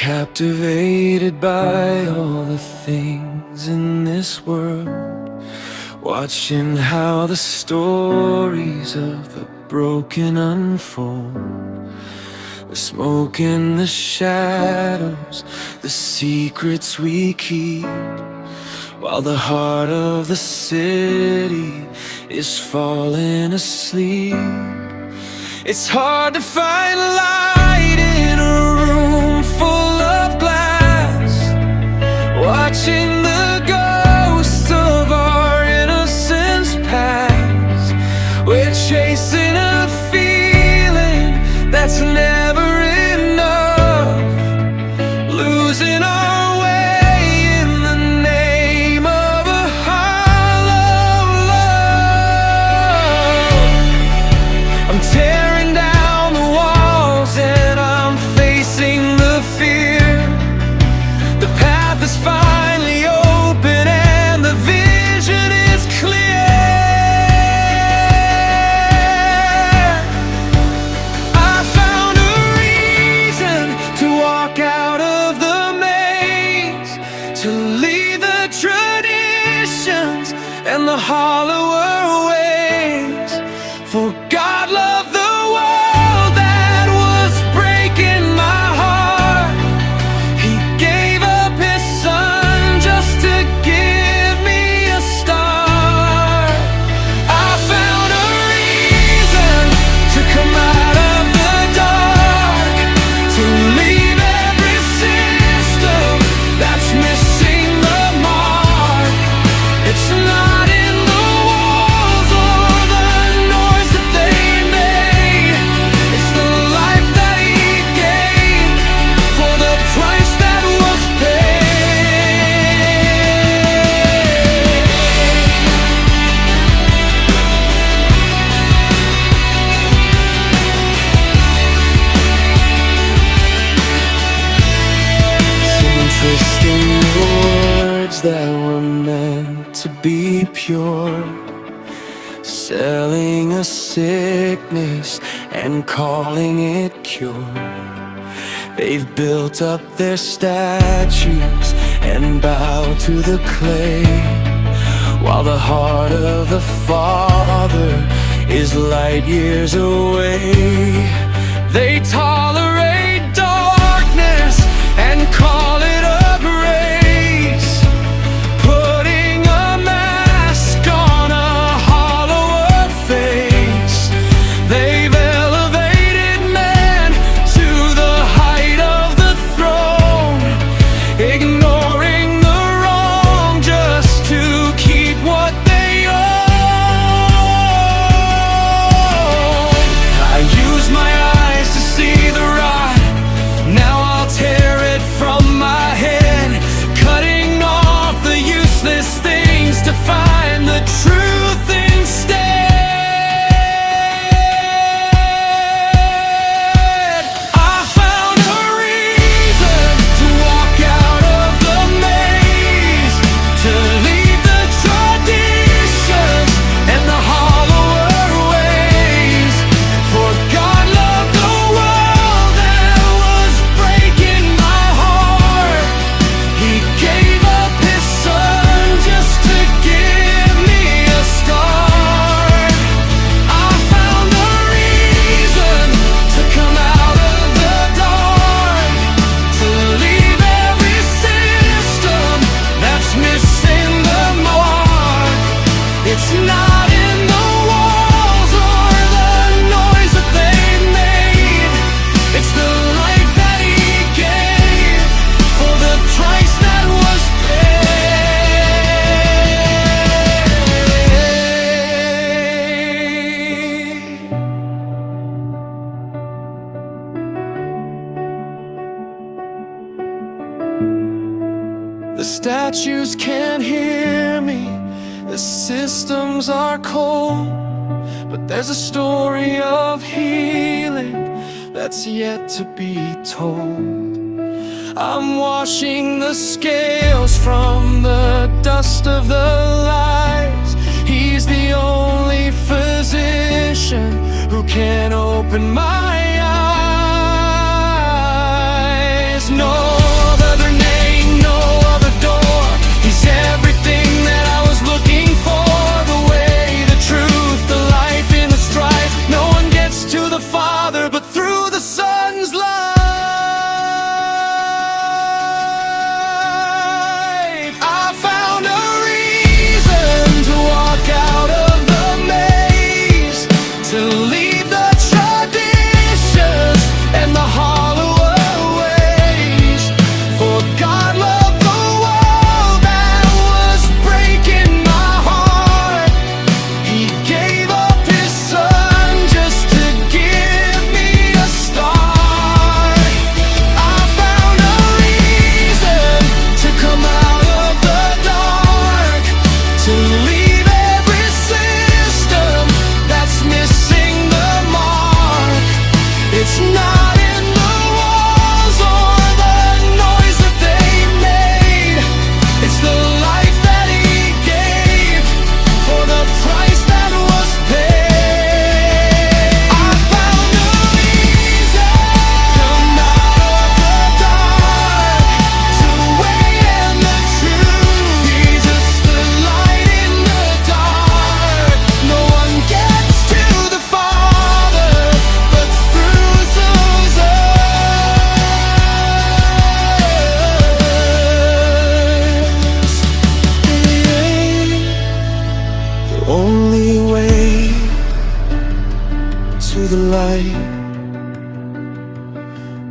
captivated by all the things in this world, watching how the stories of the broken unfold. The smoke in the shadows, the secrets we keep, while the heart of the city is falling asleep. It's hard to find light in a room full of glass, watching the ghosts of our innocence pass. We're chasing a feeling that's never enough, losing our way in the name of a hollow love. I'm tearing down the walls and I'm facing the fear. The path is finally open and the vision is clear. I found a reason to walk out of the maze, to leave the traditions and the hollower ways. For God loved the world that was breaking my heart. He gave up his son just to give me a start. I found a reason to come out of the dark, to leave every system that's missing the mark. It's not in the walls or the noise that they made. It's the life that he gave for the price that was paid. Singing twisting words that were meant to be pure, selling a sickness and calling it cure. They've built up their statues and bowed to the clay, while the heart of the Father is light years away. They tolerate darkness and call it a grace, putting a mask on a hollower face. They've elevated man to the height of the throne, ignoring the wrong just to keep what they own. I use my eyes to see the right. Now I'll tear it from my head, cutting off the useless things to find the truth instead. I found a reason to walk out of the maze, to leave the traditions and the hollower ways. For God loved the world that was breaking my heart. He gave up his son just to give me a start. I found a reason to come out of the dark, to leave every system that's missing the mark. It's not in the walls or the noise that they made. It's the life that he gave for the price that was paid. The statues can't hear me, the systems are cold, but there's a story of healing that's yet to be told. I'm washing the scales from the dust of the lies. He's the only physician who can open my eyes. No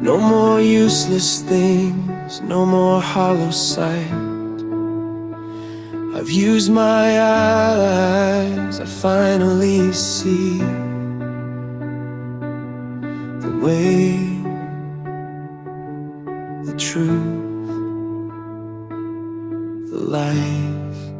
No more useless things, no more hollow sight. I've used my eyes, I finally see the way, the truth, the life.